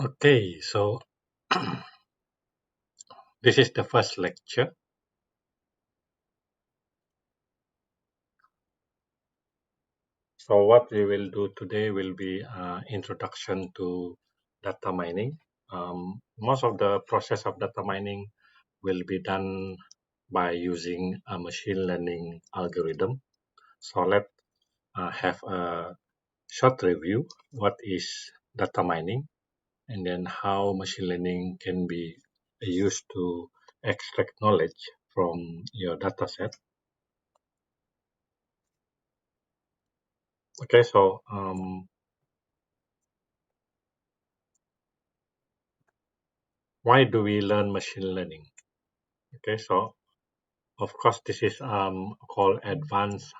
Okay, so this is the first lecture. So what we will do today will be introduction to data mining. Most of the process of data mining will be done by using a machine learning algorithm. So let's have a short review. What is data mining, and then how machine learning can be used to extract knowledge from your data set. Okay, so why do we learn machine learning? Okay, so of course this is called advanced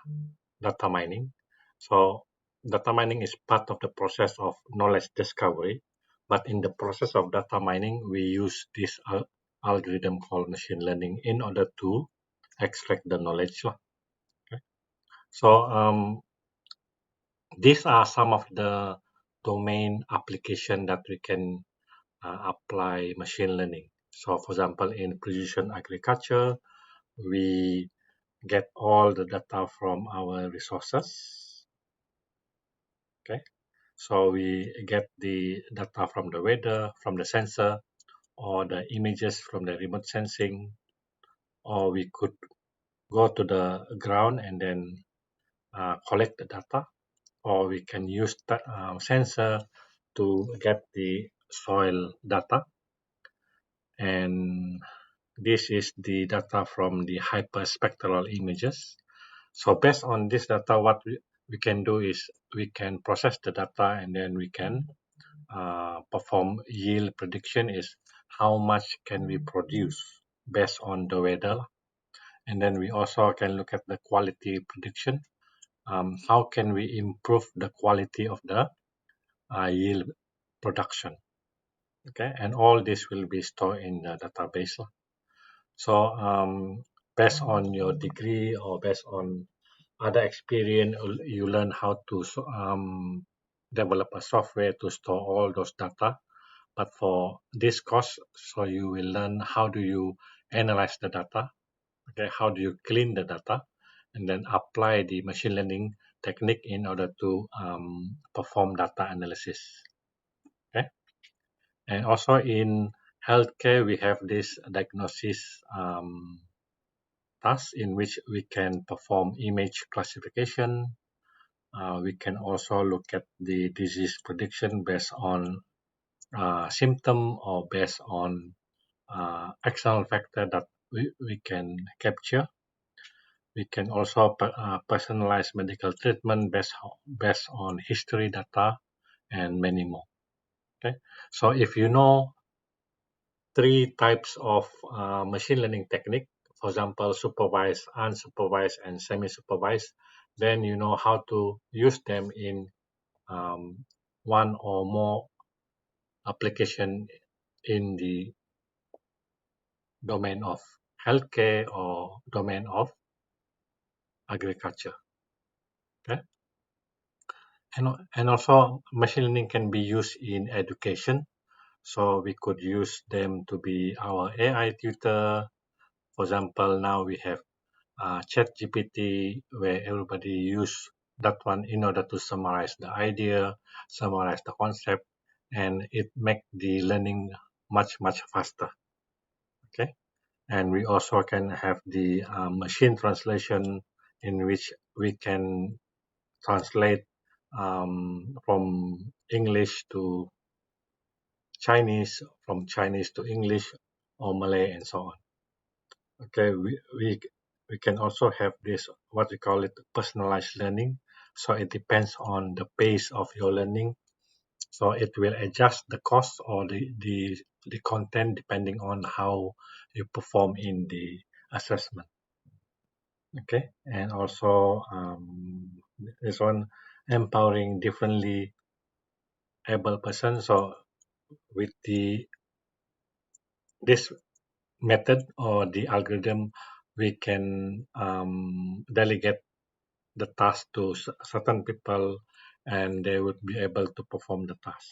data mining. So data mining is part of the process of knowledge discovery, but in the process of data mining, we use this algorithm called machine learning in order to extract the knowledge lah. Okay. So these are some of the domain application that we can apply machine learning. So for example, in precision agriculture, we get all the data from our resources. Okay, so we get the data from the weather, from the sensor, or the images from the remote sensing, or we could go to the ground and then collect the data, or we can use the sensor to get the soil data. And this is the data from the hyperspectral images. So based on this data, what we can do is we can process the data and then we can perform yield prediction is how much can we produce based on the weather. And then we also can look at the quality prediction. How can we improve the quality of the yield production? Okay, and all this will be stored in the database. So based on your degree or based on other experience, you learn how to develop a software to store all those data. But for this course, so you will learn how do you analyze the data, okay, how do you clean the data, and then apply the machine learning technique in order to perform data analysis. Okay, and also in healthcare, we have this diagnosis task in which we can perform image classification. We can also look at the disease prediction based on symptom or based on external factor that we can capture. We can also personalize medical treatment based on history data and many more. Okay, so if you know three types of machine learning technique, for example, supervised, unsupervised, and semi-supervised, then you know how to use them in one or more application in the domain of healthcare or domain of agriculture. Okay? And also machine learning can be used in education. So we could use them to be our AI tutor. For example, now we have ChatGPT where everybody use that one in order to summarize the idea, summarize the concept, and it make the learning much faster. Okay, and we also can have the machine translation in which we can translate from English to Chinese, from Chinese to English, or Malay, and so on. Okay, we can also have this what we call it personalized learning. So it depends on the pace of your learning. So it will adjust the cost or the content depending on how you perform in the assessment. Okay, and also this one empowering differently able person. So with the this method or the algorithm, we can delegate the task to certain people, and they would be able to perform the task.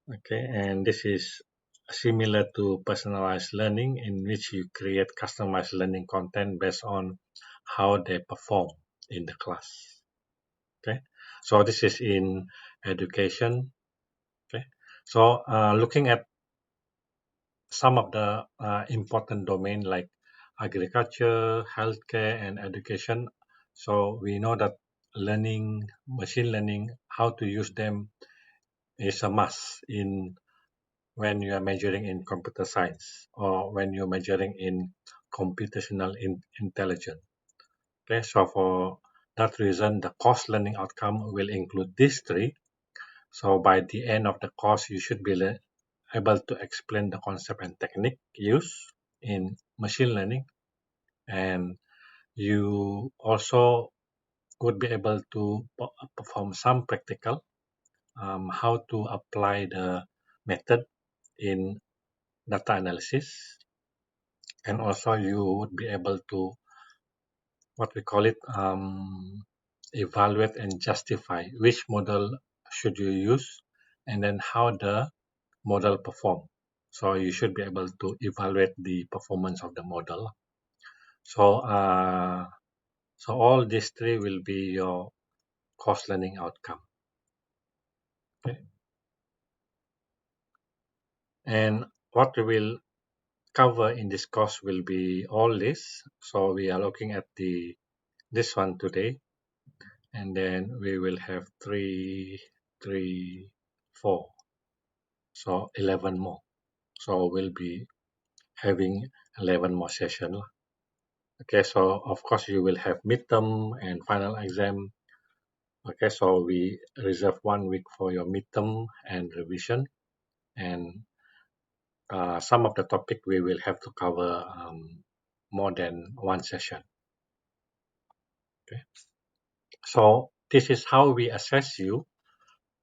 Okay, and this is similar to personalized learning in which you create customized learning content based on how they perform in the class. Okay, so this is in education. Okay, so looking at some of the important domain like agriculture, healthcare, and education. So we know that machine learning, how to use them is a must in when you are measuring in computer science or when you're measuring in computational intelligence. Okay, so for that reason, the course learning outcome will include these three. So by the end of the course, you should be able to explain the concept and technique used in machine learning, and you also would be able to perform some practical how to apply the method in data analysis, and also you would be able to what we call it evaluate and justify which model should you use and then how the model perform. So you should be able to evaluate the performance of the model. So all these three will be your course learning outcome. Okay. And what we will cover in this course will be all this. So we are looking at the this one today, and then we will have three, 4, so 11 more. So we'll be having 11 more session lah. Okay, so of course you will have midterm and final exam. Okay, so we reserve 1 week for your midterm and revision, and some of the topic we will have to cover more than one session. Okay, so this is how we assess you.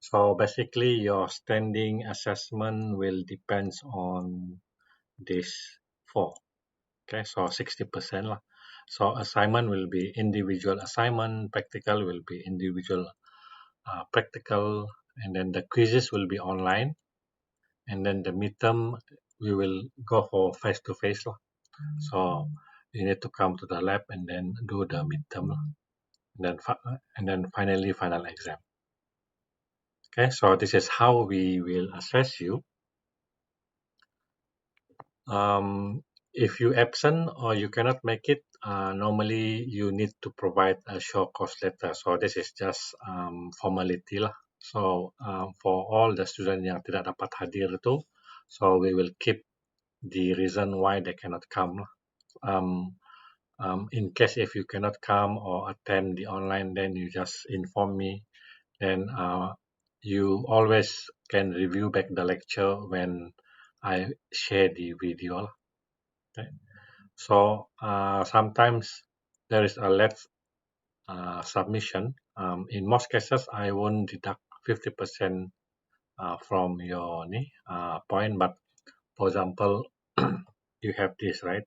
So basically, your standing assessment will depends on this 4. Okay, so 60% lah. So assignment will be individual assignment, practical will be individual practical, and then the quizzes will be online, and then the midterm we will go for face to face lah. So you need to come to the lab and then do the midterm lah. And then finally final exam. Okay, so this is how we will assess you. If you absent or you cannot make it, normally you need to provide a short course letter. So this is just formality lah. So for all the students yang tidak dapat hadir itu, so we will keep the reason why they cannot come lah. In case if you cannot come or attend the online, then you just inform me. Then you always can review back the lecture when I share the video lah. Okay. So sometimes there is a late submission. In most cases, I won't deduct 50% from your point. But for example, you have this, right?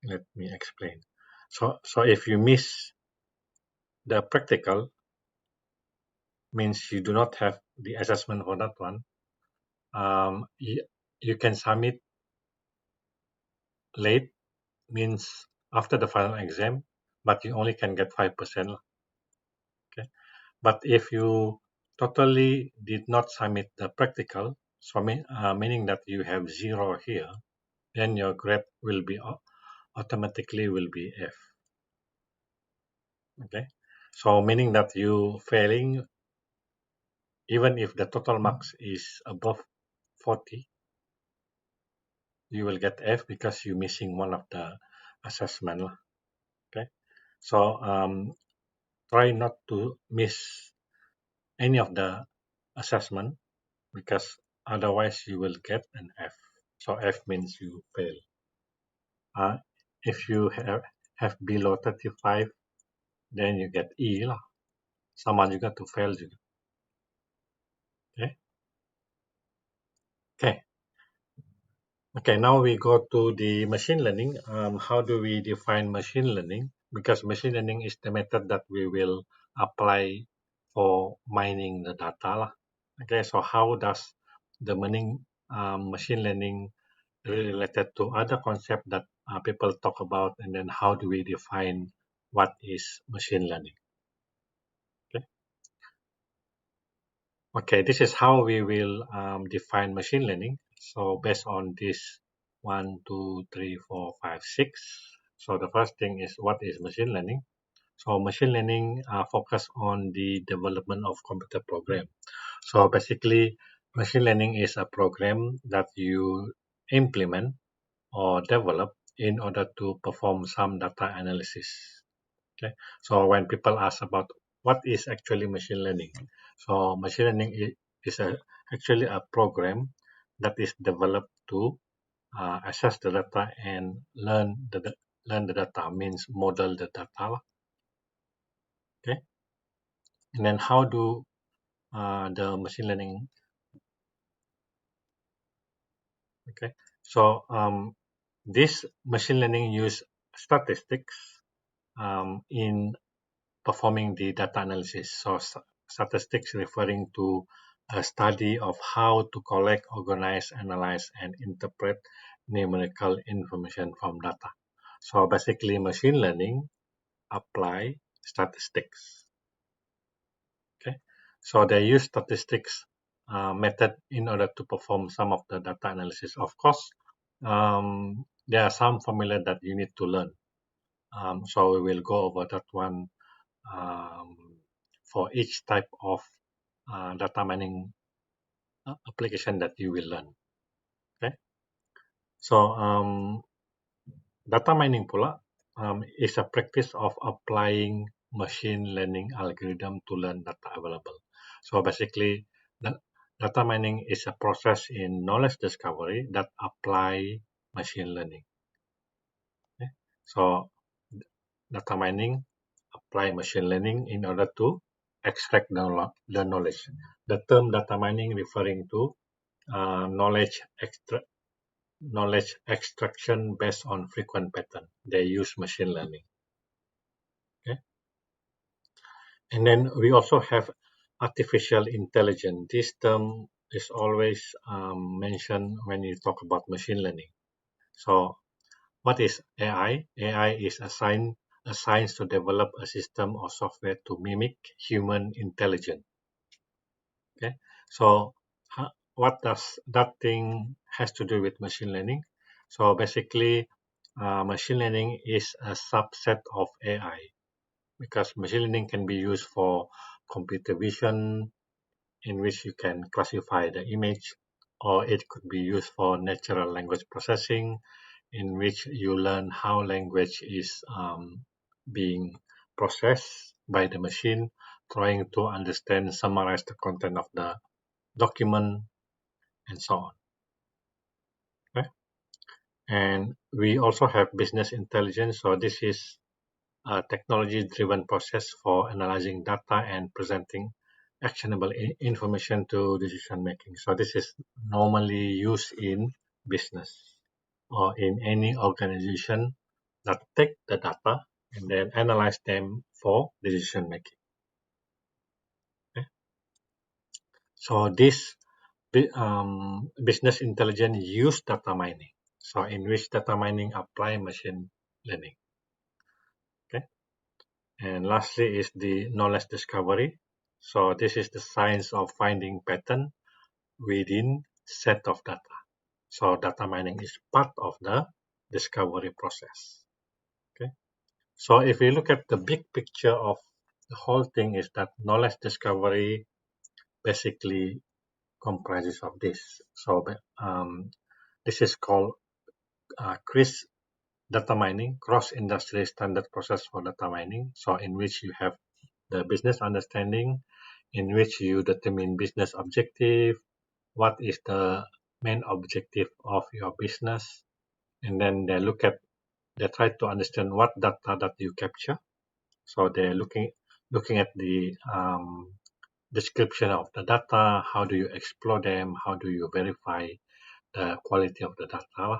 Let me explain. So if you miss the practical, means you do not have the assessment for that one. You can submit late, means after the final exam, but you only can get 5%. Okay. But if you totally did not submit the practical, so meaning that you have 0 here, then your grade will be automatically will be F. Okay. So meaning that you failing, even if the total marks is above 40, you will get F because you're missing one of the assessment. Okay. So try not to miss any of the assessment because otherwise you will get an F. So F means you fail. If you have below 35, then you get E lah. Sama juga to fail juga. Okay. Okay. Okay. Now we go to the machine learning. How do we define machine learning? Because machine learning is the method that we will apply for mining the data lah. Okay, so how does the machine learning related to other concept that people talk about, and then how do we define what is machine learning? Okay, okay, this is how we will define machine learning. So based on this 1, 2, 3, 4, 5, 6. So the first thing is what is machine learning? So machine learning focus on the development of computer program. So basically, machine learning is a program that you implement or develop in order to perform some data analysis. Okay, so when people ask about what is actually machine learning, so machine learning is actually a program that is developed to assess the data and learn the data, means model the data. Okay, and then how do the machine learning? Okay, so this machine learning use statistics in performing the data analysis. So statistics referring to a study of how to collect, organize, analyze, and interpret numerical information from data. So basically, machine learning apply statistics. Okay, so they use statistics method in order to perform some of the data analysis. Of course, there are some formula that you need to learn. So we will go over that one um, for each type of data mining application that you will learn. Okay, so data mining pula is a practice of applying machine learning algorithm to learn data available. So basically, data mining is a process in knowledge discovery that apply machine learning. Okay? So data mining apply machine learning in order to extract the knowledge. The term data mining referring to knowledge extraction based on frequent pattern. They use machine learning. Okay, and then we also have artificial intelligence. This term is always mentioned when you talk about machine learning. So, what is AI? AI is a science to develop a system or software to mimic human intelligence. Okay, so what does that thing has to do with machine learning? So basically, machine learning is a subset of AI because machine learning can be used for computer vision, in which you can classify the image, or it could be used for natural language processing, in which you learn how language is being processed by the machine, trying to understand, summarize the content of the document, and so on. Okay? And we also have business intelligence. So this is a technology-driven process for analyzing data and presenting actionable information to decision making. So this is normally used in business or in any organization that take the data and then analyze them for decision making. Okay? So this business intelligence use data mining. So in which data mining apply machine learning. Okay. And lastly is the knowledge discovery. So this is the science of finding pattern within set of data. So data mining is part of the discovery process. Okay. So if we look at the big picture of the whole thing is that knowledge discovery basically comprises of this. So this is called CRIS data mining, cross-industry standard process for data mining. So in which you have the business understanding, in which you determine business objective, what is the main objective of your business, and then they try to understand what data that you capture. So they're looking at the description of the data, how do you explore them, how do you verify the quality of the data.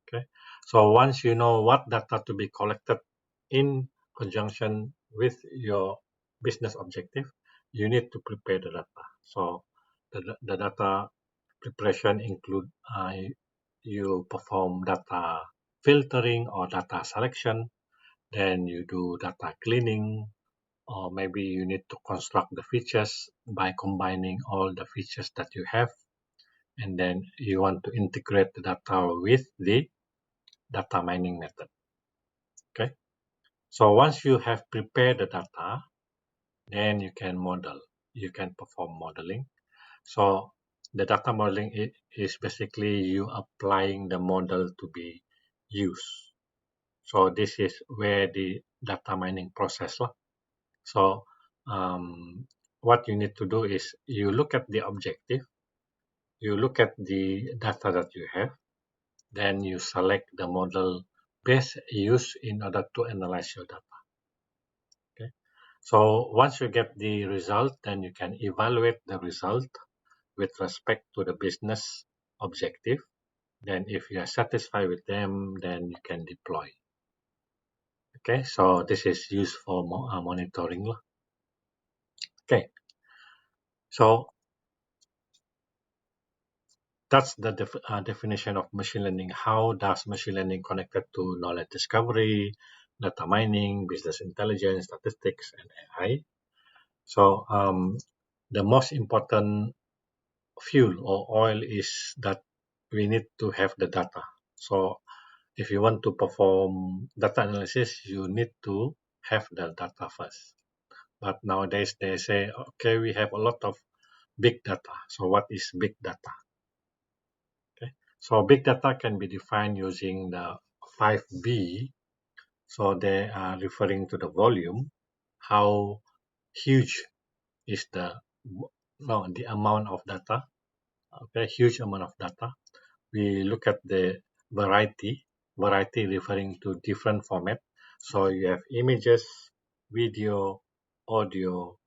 Okay, so once you know what data to be collected in conjunction with your business objective, you need to prepare the data. So the data preparation include you perform data filtering or data selection, then you do data cleaning, or maybe you need to construct the features by combining all the features that you have, and then you want to integrate the data with the data mining method. Okay, so once you have prepared the data, then you can model, you can perform modeling. So the data modeling is basically you applying the model to be used. So this is where the data mining process lah. So what you need to do is you look at the objective, you look at the data that you have, then you select the model best used in order to analyze your data. Okay. So once you get the result, then you can evaluate the result with respect to the business objective. Then if you are satisfied with them, then you can deploy. Okay, so this is used for monitoring. Okay, so that's the definition of machine learning. How does machine learning connected to knowledge discovery, data mining, business intelligence, statistics, and AI? So the most important fuel or oil is that we need to have the data. So if you want to perform data analysis, you need to have the data first. But nowadays they say, okay, we have a lot of big data. So what is big data? Okay. So big data can be defined using the 5B. So they are referring to the volume, how huge is the amount of data. Okay, huge amount of data. We look at the variety referring to different format. So you have images, video, audio,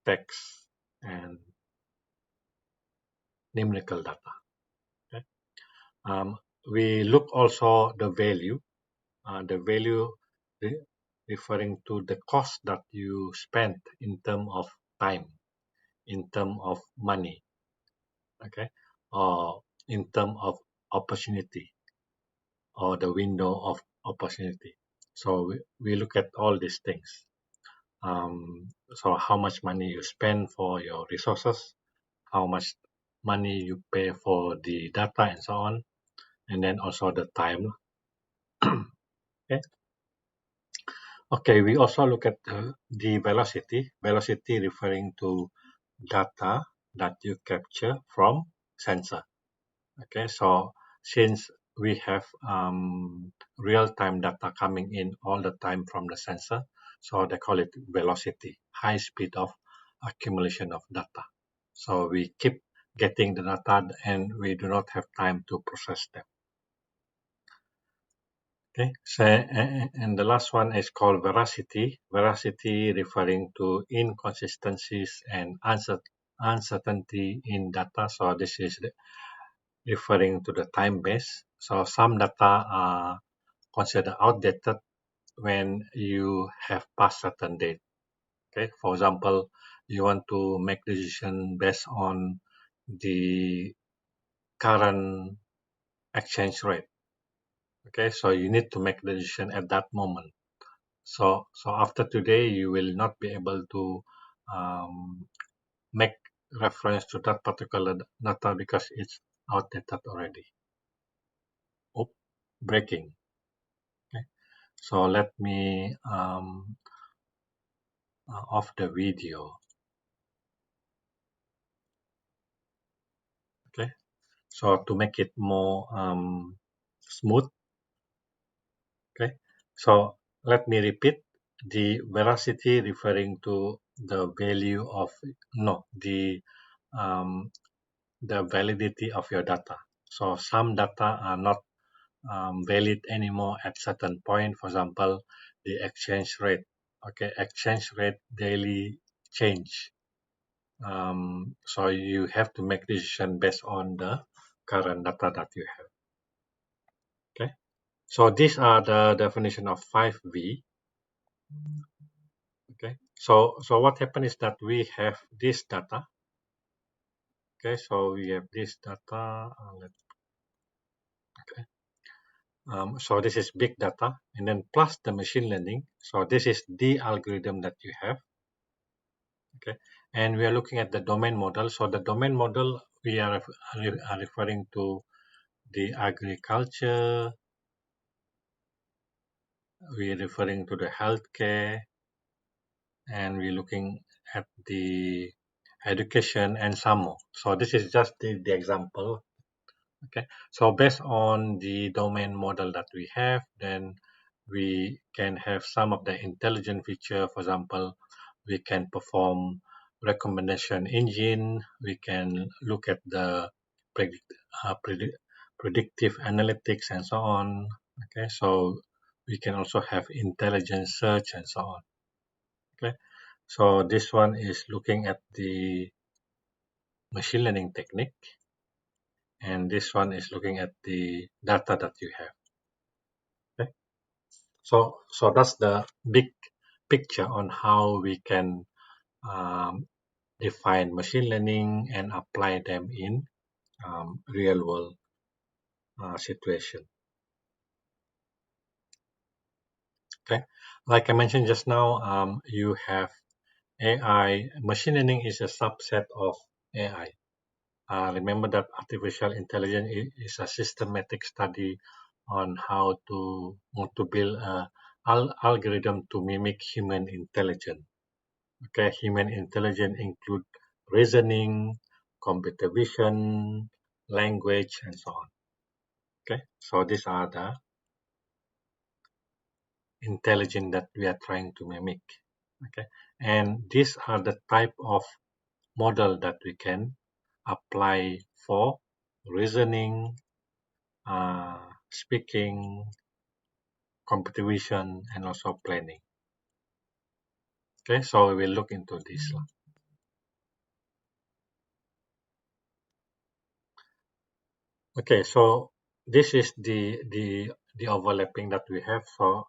text, and numerical data. Okay. We look also the value. The value referring to the cost that you spent in terms of time, in terms of money, okay, or in terms of opportunity or the window of opportunity. So we look at all these things. So how much money you spend for your resources, how much money you pay for the data and so on, and then also the time. Okay. Okay, we also look at the velocity. Velocity referring to data that you capture from sensor. Okay, so since we have real-time data coming in all the time from the sensor, so they call it velocity, high speed of accumulation of data. So we keep getting the data and we do not have time to process them. Okay, so and the last one is called veracity. Veracity referring to inconsistencies and uncertainty in data. So this is referring to the time base. So some data are considered outdated when you have passed certain date. Okay, for example, you want to make decision based on the current exchange rate. Okay, so you need to make the decision at that moment. So after today, you will not be able to make reference to that particular data because it's outdated already. Oh, breaking. Okay, so let me off the video. Okay, so to make it more smooth. Okay, so let me repeat. The veracity referring to the value of um, the validity of your data. So some data are not valid anymore at certain point. For example, the exchange rate. Okay, exchange rate daily change. So you have to make decision based on the current data that you have. Okay. So these are the definition of 5V. Okay. So what happened is that we have this data. Okay, so we have this data. Okay. So this is big data, and then plus the machine learning. So this is the algorithm that you have. Okay, and we are looking at the domain model. So the domain model we are referring to the agriculture. We are referring to the healthcare, and we're looking at the education and some more. So this is just the example. Okay, so based on the domain model that we have, then we can have some of the intelligent feature. For example, we can perform recommendation engine. We can look at the predict, predictive analytics and so on. Okay, so we can also have intelligent search and so on. Okay, so this one is looking at the machine learning technique, and this one is looking at the data that you have. Okay? So that's the big picture on how we can um, define machine learning and apply them in real world situation. Okay, like I mentioned just now, you have AI. Machine learning is a subset of AI. Remember that artificial intelligence is a systematic study on how to build a algorithm to mimic human intelligence. Okay, human intelligence include reasoning, computer vision, language, and so on. Okay, so these are the intelligence that we are trying to mimic. Okay, and these are the type of model that we can apply for reasoning, speaking, computer vision, and also planning. Okay, so we will look into this. Okay, so this is the overlapping that we have. So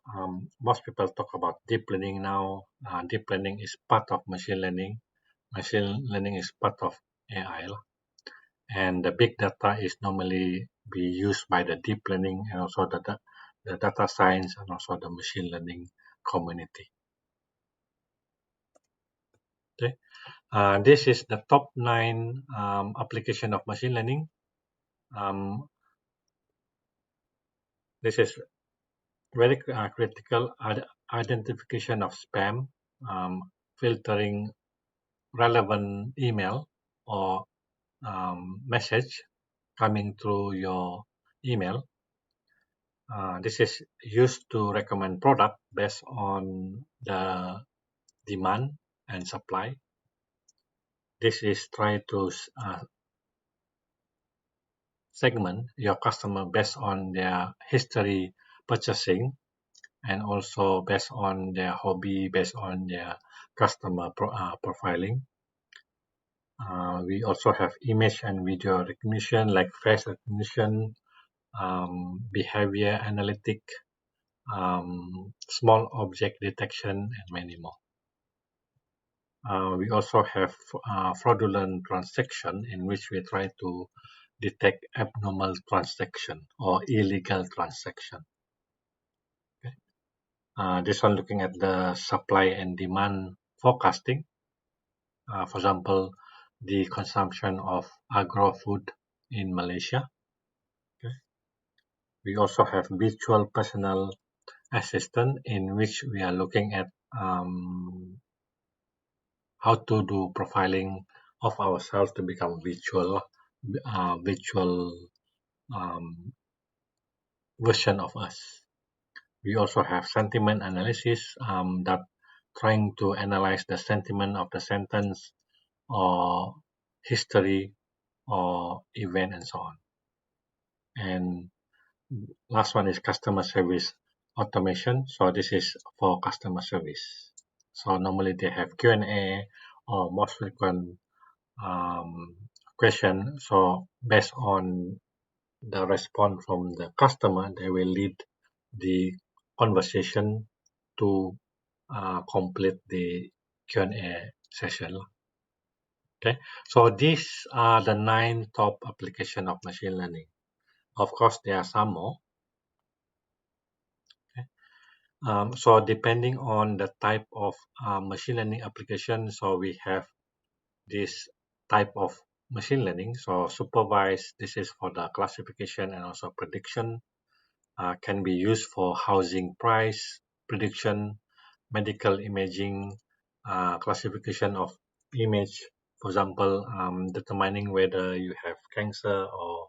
most people talk about deep learning now. Deep learning is part of machine learning. Machine learning is part of AI, lah. And the big data is normally be used by the deep learning and also the data science and also the machine learning community. Okay. This is the top 9 application of machine learning. Um, this is very critical identification of spam, filtering relevant email or message coming through your email. This is used to recommend product based on the demand and supply. This is try to segment your customer based on their history purchasing and also based on their hobby, based on their customer profiling. We also have image and video recognition like face recognition, behavior analytic, small object detection, and many more. We also have fraudulent transaction in which we try to detect abnormal transaction or illegal transaction. Okay. This one looking at the supply and demand forecasting. For example, the consumption of agro food in Malaysia. Okay. We also have virtual personal assistant in which we are looking at how to do profiling of ourselves to become virtual um, version of us. We also have sentiment analysis that trying to analyze the sentiment of the sentence or history or event and so on. And last one is customer service automation. So this is for customer service. So normally they have Q&A or most frequent um, question. So based on the response from the customer, they will lead the conversation to complete the Q&A session. Okay, so these are the 9 top application of machine learning. Of course, there are some more. Okay. So depending on the type of machine learning application, so we have this type of machine learning. So supervised, this is for the classification and also prediction, can be used for housing price prediction, medical imaging, classification of image, for example, determining whether you have cancer or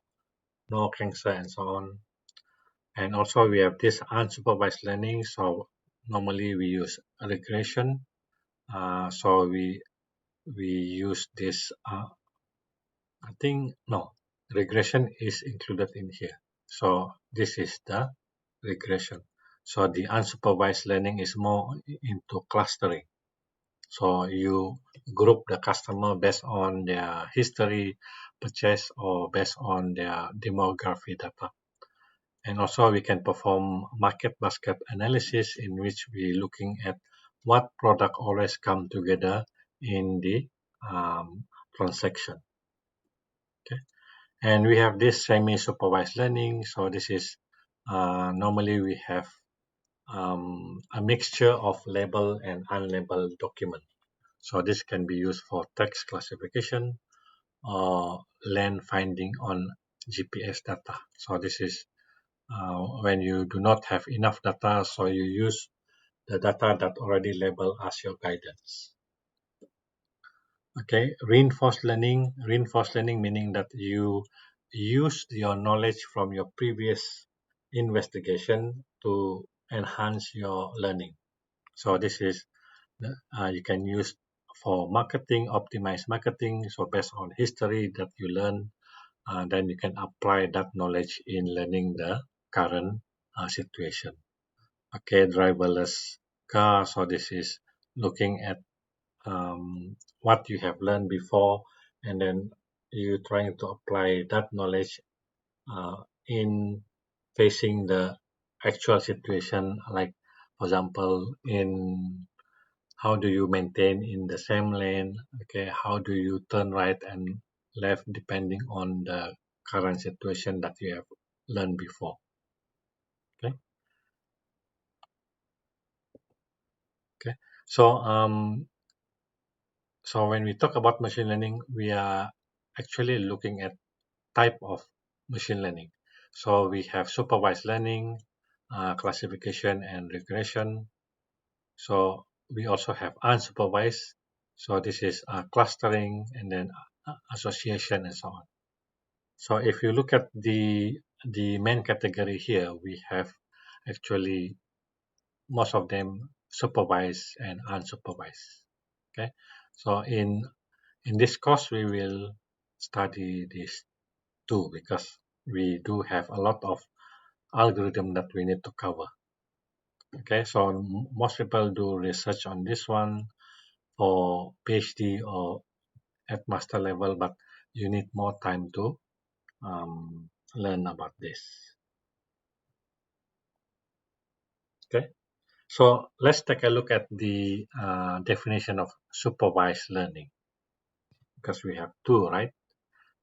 no cancer and so on. And also we have this unsupervised learning. So normally we use regression. So we use this. I think no, regression is included in here. So this is the regression. So the unsupervised learning is more into clustering. So you group the customer based on their history, purchase, or based on their demography data. And also we can perform market basket analysis in which we looking at what product always come together in the transaction. Okay. And we have this semi-supervised learning. So this is normally we have a mixture of labeled and unlabeled document. So this can be used for text classification or land finding on GPS data. So this is when you do not have enough data, so you use the data that already labeled as your guidance. Okay, reinforced learning meaning that you use your knowledge from your previous investigation to enhance your learning. So this is you can use for marketing, optimize marketing. So based on history that you learn, then you can apply that knowledge in learning the current situation. Okay, driverless car. So this is looking at what you have learned before, and then you trying to apply that knowledge in facing the actual situation. Like, for example, in how do you maintain in the same lane? Okay, how do you turn right and left depending on the current situation that you have learned before. Okay, okay. So so when we talk about machine learning, we are actually looking at type of machine learning. So we have supervised learning, classification and regression. So we also have unsupervised. So this is clustering and then association and so on. So if you look at the main category here, we have actually most of them supervised and unsupervised. Okay. So in this course we will study these two because we do have a lot of algorithm that we need to cover. Okay, so most people do research on this one for PhD or at master level, but you need more time to learn about this. Okay, so let's take a look at the definition of supervised learning because we have two, right?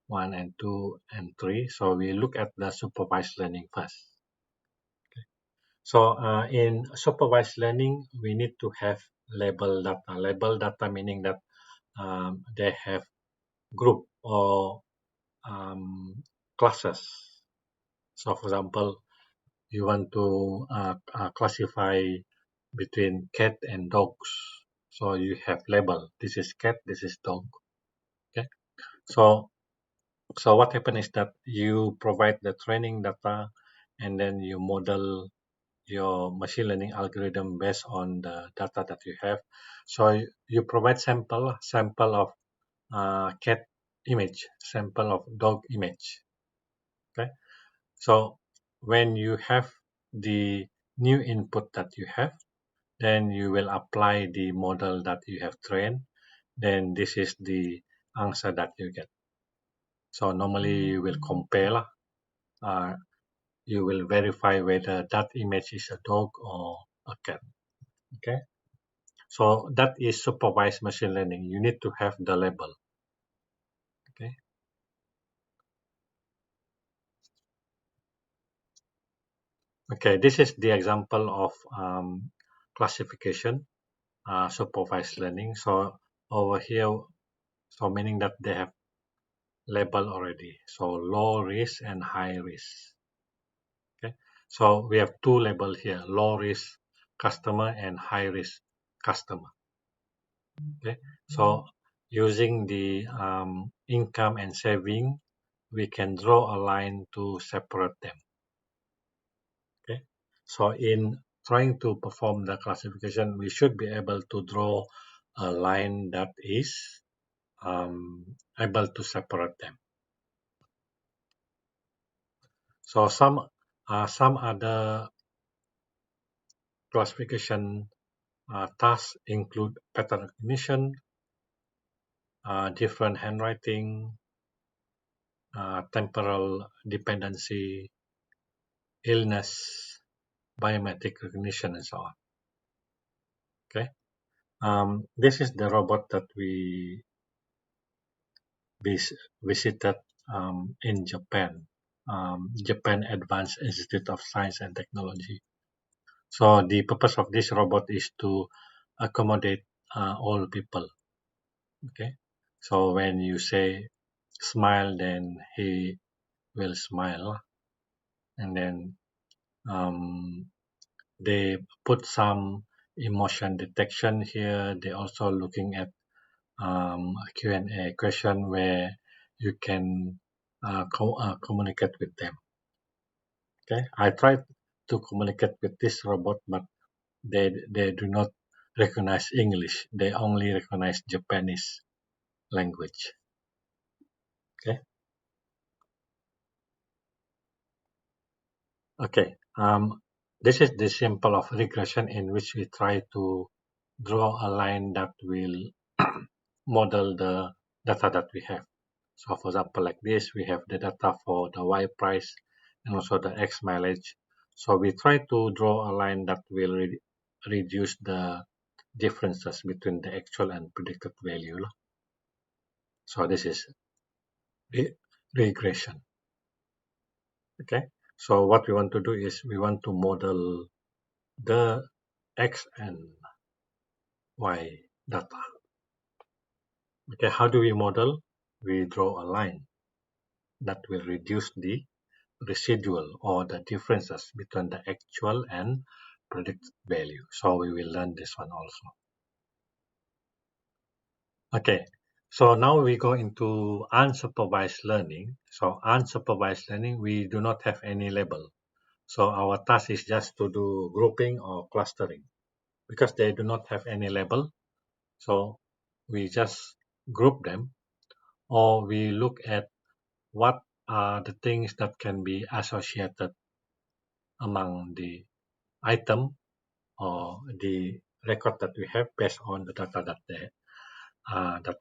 One and two and three. So we look at the supervised learning first. So in supervised learning, we need to have label data. Label data meaning that they have group or classes. So for example, you want to classify between cat and dogs. So you have label. This is cat. This is dog. Okay. So so what happens is that you provide the training data, and then you model your machine learning algorithm based on the data that you have. So you provide sample of cat image, sample of dog image. Okay. So when you have the new input that you have, then you will apply the model that you have trained. Then this is the answer that you get. So normally you will compare lah. You will verify whether that image is a dog or a cat. Okay. So that is supervised machine learning. You need to have the label. Okay, this is the example of classification, supervised learning. So over here, so meaning that they have label already. So low risk and high risk. Okay, so we have two label here: low risk customer and high risk customer. Okay, so using the income and saving, we can draw a line to separate them. Okay, so in trying to perform the classification, we should be able to draw a line that is able to separate them. So some other classification tasks include pattern recognition, different handwriting, temporal dependency, illness, biometric recognition, and so on. Okay. This is the robot that we visited in Japan, Japan Advanced Institute of Science and Technology. So the purpose of this robot is to accommodate all people. Okay. So when you say smile, then he will smile, and then um, they put some emotion detection here. They also looking at Q&A question where you can communicate with them. Okay, I tried to communicate with this robot, but they do not recognize English. They only recognize Japanese language. Okay, okay. This is the simple of regression in which we try to draw a line that will model the data that we have. So for example, like this, we have the data for the Y price and also the X mileage. So we try to draw a line that will reduce the differences between the actual and predicted value. So this is re- regression. Okay. So what we want to do is we want to model the X and Y data. Okay. How do we model? We draw a line that will reduce the residual or the differences between the actual and predicted value. So we will learn this one also. Okay, so now we go into unsupervised learning. So unsupervised learning, we do not have any label. So our task is just to do grouping or clustering because they do not have any label. So we just group them or we look at what are the things that can be associated among the item or the record that we have based on the data that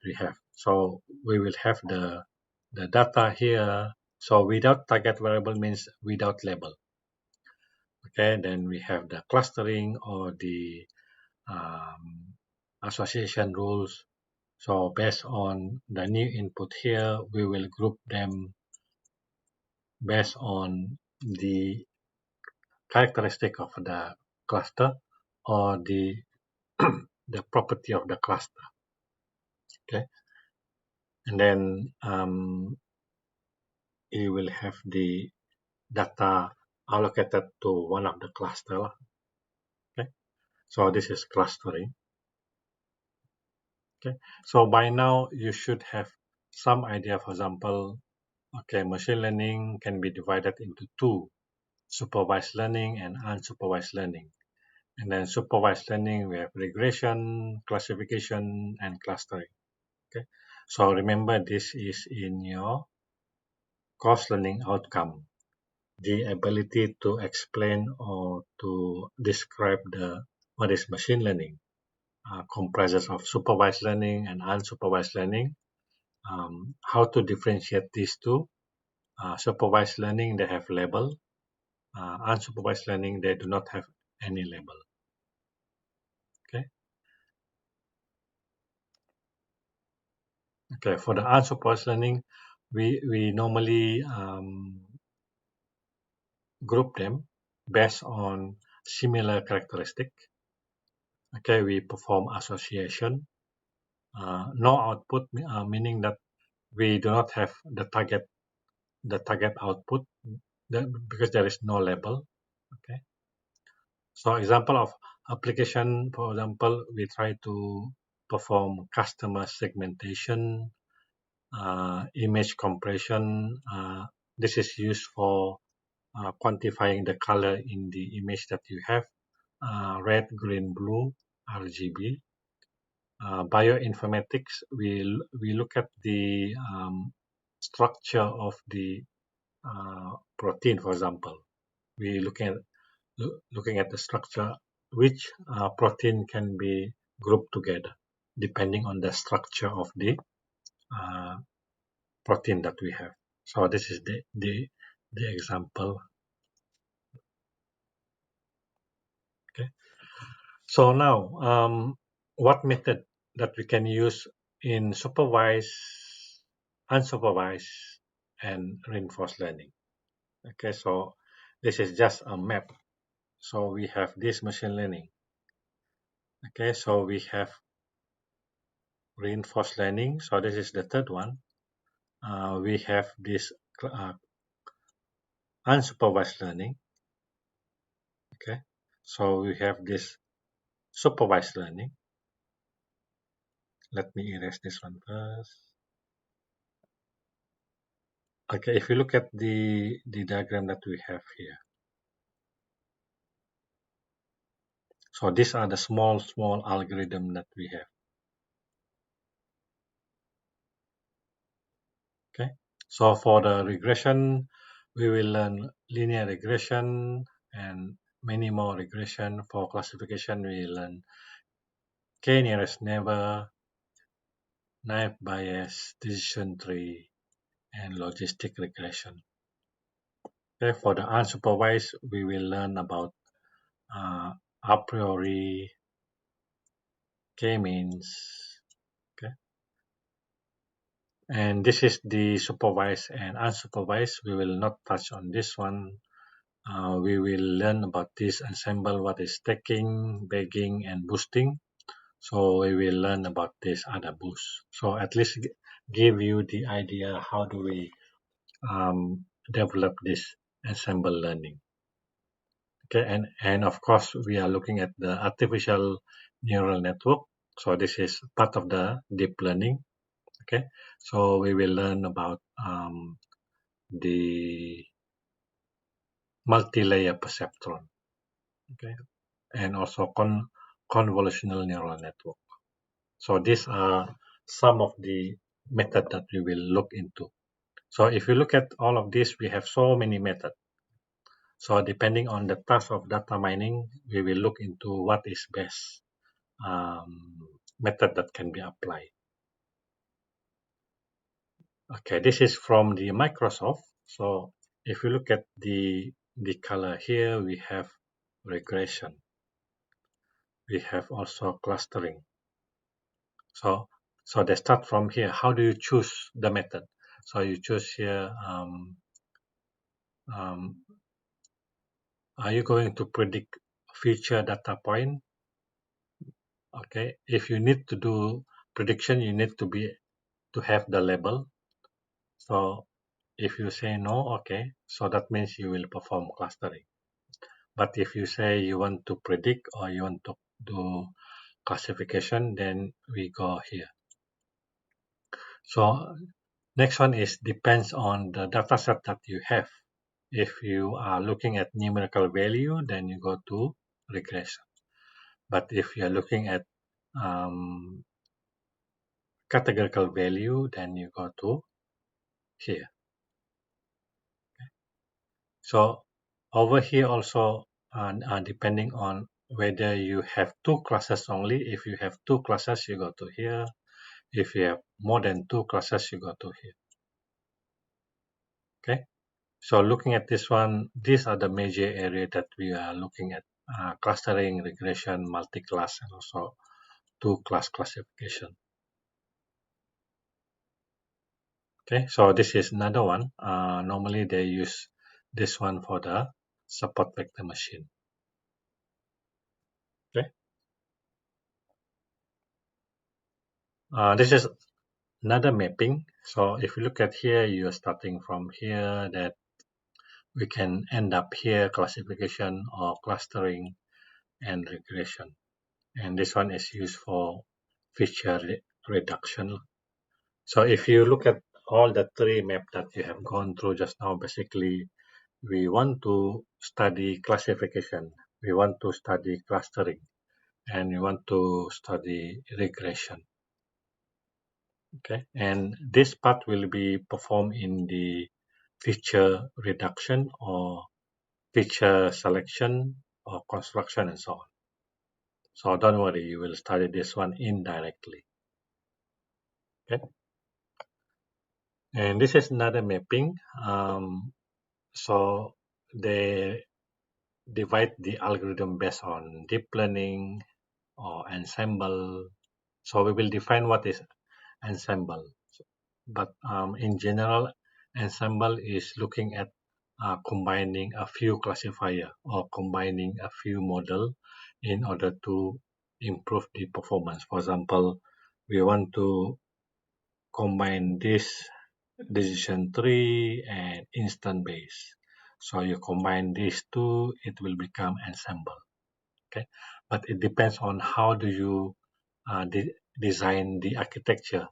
we have. So we will have the data here. So without target variable means without label. Okay, then we have the clustering or the um, association rules. So based on the new input here, we will group them based on the characteristic of the cluster or the property of the cluster. Okay, and then you will have the data allocated to one of the cluster. Okay, so this is clustering. Okay, so by now you should have some idea. For example, okay, machine learning can be divided into two: supervised learning and unsupervised learning. And then supervised learning, we have regression, classification, and clustering. Okay, so remember this is in your course learning outcome. The ability to explain or to describe the what is machine learning comprises of supervised learning and unsupervised learning. How to differentiate these two? Supervised learning they have label. Unsupervised learning they do not have any label. Okay. Okay. For the unsupervised learning, we normally group them based on similar characteristic. Okay, we perform association. No output, meaning that we do not have the target output because there is no label. Okay, so example of application, for example, we try to perform customer segmentation, image compression. This is used for quantifying the color in the image that you have, red, green, blue, RGB. Bioinformatics, we look at the structure of the protein, for example. We looking at the structure, which protein can be grouped together depending on the structure of the uh, protein that we have. So this is the example. Okay. So now, what method that we can use in supervised, unsupervised, and reinforced learning? Okay, so this is just a map. So we have this machine learning. Okay, so we have reinforced learning. So this is the third one. We have this unsupervised learning. Okay, so we have this supervised learning. Let me erase this one first. Okay, if you look at the diagram that we have here. So these are the small algorithm that we have. Okay, so for the regression, we will learn linear regression and many more regression. For classification, we learn k nearest neighbor, naive Bayes, decision tree, and logistic regression. Okay, for the unsupervised, we will learn about a priori, k-means. Okay, and this is the supervised and unsupervised. We will not touch on this one. We will learn about this ensemble, what is stacking, bagging, and boosting. So we will learn about this other boost. So at least give you the idea how do we develop this ensemble learning. Okay, and of course we are looking at the artificial neural network. So this is part of the deep learning. Okay, so we will learn about the multi-layer perceptron. Okay, and also convolutional neural network. So these are some of the method that we will look into. So if you look at all of this, we have so many methods. So depending on the task of data mining, we will look into what is best method that can be applied. Okay, this is from the Microsoft. So if you look at the color here, we have regression. We have also clustering. So they start from here. How do you choose the method? So you choose here. Um, are you going to predict future data point? Okay. If you need to do prediction, you need to have the label. So if you say no, okay, so that means you will perform clustering. But if you say you want to predict or you want to do classification, then we go here. So next one is depends on the data set that you have. If you are looking at numerical value, then you go to regression. But if you are looking at categorical value, then you go to here. So over here also, depending on whether you have two classes only. If you have two classes, you go to here. If you have more than two classes, you go to here. Okay. So looking at this one, these are the major area that we are looking at. Clustering, regression, multi-class, and also two-class classification. Okay, so this is another one. Normally they use this one for the support vector machine. Okay. This is another mapping. So if you look at here, you're starting from here, that we can end up here, classification or clustering and regression. And this one is used for feature reduction. So if you look at all the three maps that you have gone through just now, basically we want to study classification, we want to study clustering, and we want to study regression. Okay, and this part will be performed in the feature reduction or feature selection or construction and so on. So don't worry, you will study this one indirectly. Okay, and this is another mapping. So they divide the algorithm based on deep learning or ensemble. So we will define what is ensemble. But in general, ensemble is looking at combining a few classifier or combining a few model in order to improve the performance. For example, we want to combine this decision tree and instant base. So you combine these two, it will become ensemble. Okay, but it depends on how do you design the architecture,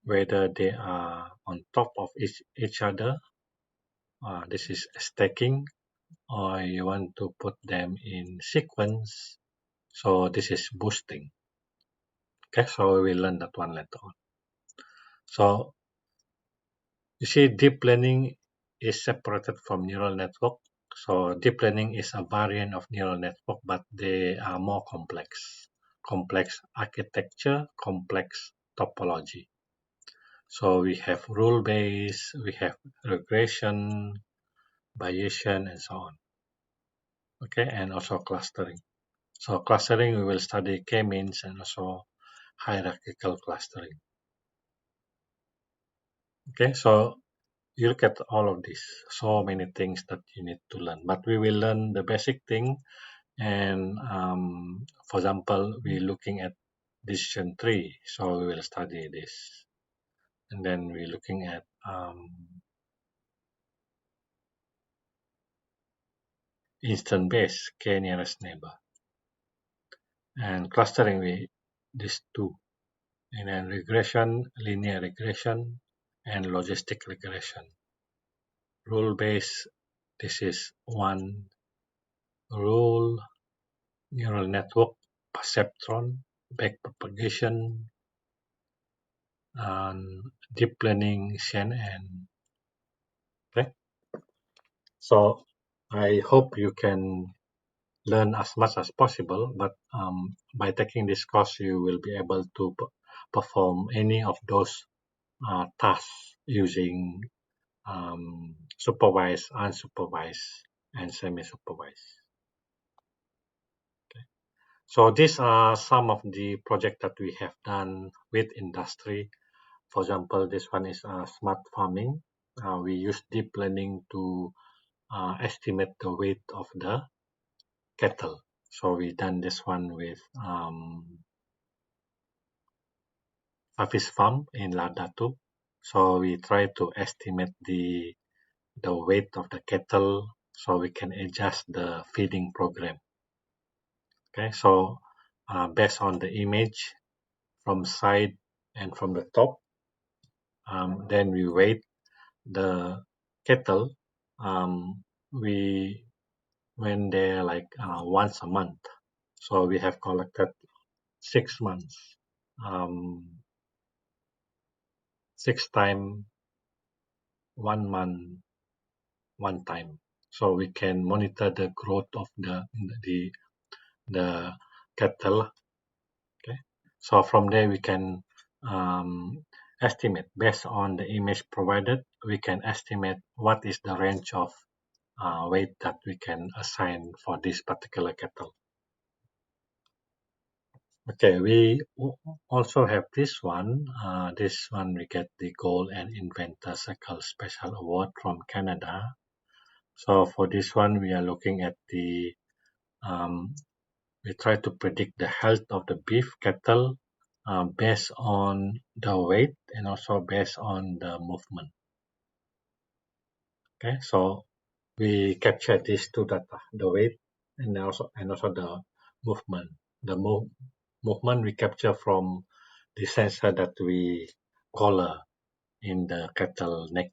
whether they are on top of each other. This is stacking, or you want to put them in sequence. So this is boosting. Okay, so we will learn that one later on. So you see, deep learning is separated from neural network. So deep learning is a variant of neural network, but they are more complex. Complex architecture, complex topology. So we have rule-based, we have regression, Bayesian, and so on. Okay, and also clustering. So clustering, we will study k-means and also hierarchical clustering. Okay, so you look at all of this, so many things that you need to learn, but we will learn the basic thing. And for example, we're looking at decision tree, so we will study this. And then we're looking at instant base, k nearest neighbor, and clustering, we these two, and then regression, linear regression, and logistic regression. Rule based, this is one rule, neural network, perceptron, backpropagation, and deep learning, CNN. Okay, so I hope you can learn as much as possible, but by taking this course, you will be able to perform any of those tasks using supervised, unsupervised, and semi-supervised. Okay. So these are some of the projects that we have done with industry. For example, this one is smart farming. We use deep learning to estimate the weight of the cattle. So we done this one with Hafiz Farm in Ladatu. So we try to estimate the weight of the cattle so we can adjust the feeding program. Okay, so based on the image from side and from the top, then we weight the cattle. We when they're like once a month. So we have collected 6 months, um, 6 times 1 month, one time. So we can monitor the growth of the the cattle. Okay, so from there we can estimate based on the image provided. We can estimate what is the range of weight that we can assign for this particular cattle. Okay, we also have this one. This one we get the Gold and Inventor Cycle Special Award from Canada. So for this one, we are looking at we try to predict the health of the beef cattle based on the weight and also based on the movement. Okay, so we capture these two data, the weight and also the movement. The movement we capture from the sensor that we collar in the cattle neck.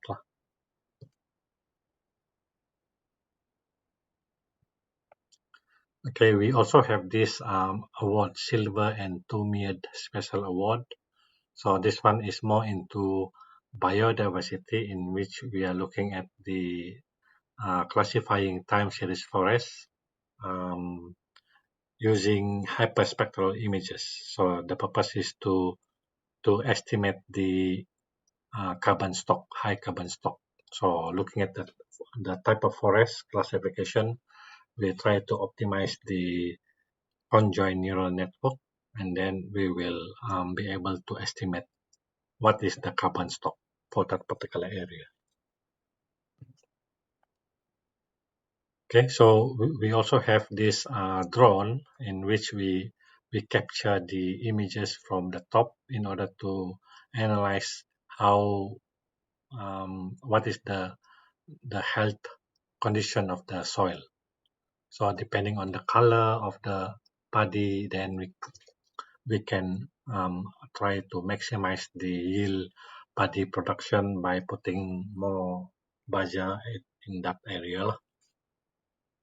Okay, we also have this award, silver and two-mead special award. So this one is more into biodiversity, in which we are looking at the classifying time series forests using hyperspectral images. So the purpose is to estimate the carbon stock, high carbon stock. So looking at the type of forest classification, we try to optimize the conjoined neural network, and then we will be able to estimate what is the carbon stock for that particular area. Okay, so we also have this drone in which we capture the images from the top in order to analyze how what is the health condition of the soil. So depending on the color of the paddy, then we can try to maximize the yield paddy production by putting more baja in that area.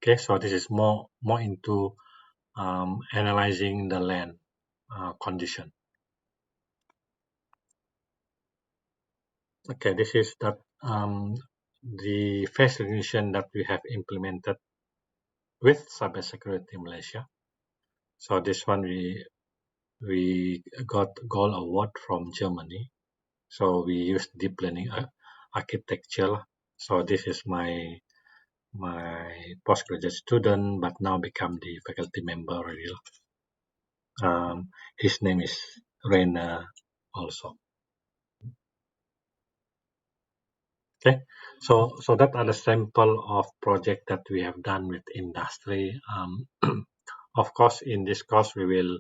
Okay, so this is more into analyzing the land condition. Okay, this is that the face recognition that we have implemented with Cybersecurity Malaysia. So this one we got gold award from Germany. So we use deep learning architecture. So this is my postgraduate student, but now become the faculty member already. His name is Rainer also. Okay, so that are the sample of project that we have done with industry. Of course, in this course we will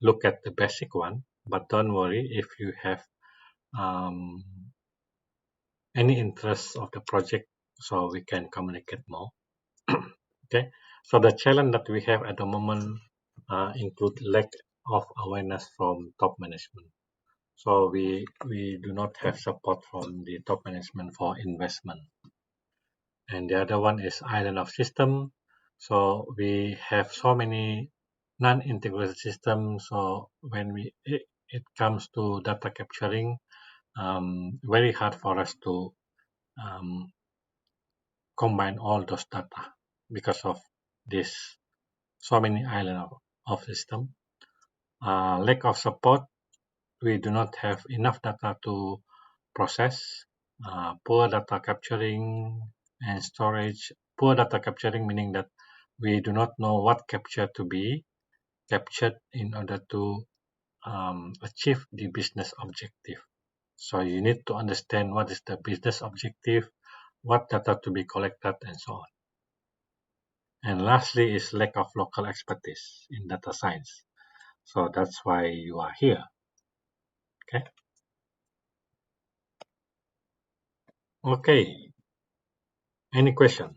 look at the basic one, but don't worry if you have um, any interest of the project, so we can communicate more. Okay, so the challenge that we have at the moment include lack of awareness from top management. So we do not have support from the top management for investment. And the other one is island of system. So we have so many non-integrated systems. So when it comes to data capturing, very hard for us to um, combine all those data because of this so many island of system. Lack of support, we do not have enough data to process. Poor data capturing and storage. Poor data capturing meaning that we do not know what capture to be captured in order to achieve the business objective. So you need to understand what is the business objective, what data to be collected, and so on. And lastly is lack of local expertise in data science. So that's why you are here. Okay. Okay. Any question?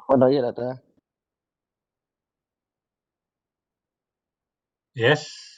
Oh, yeah, Doctor. Yes.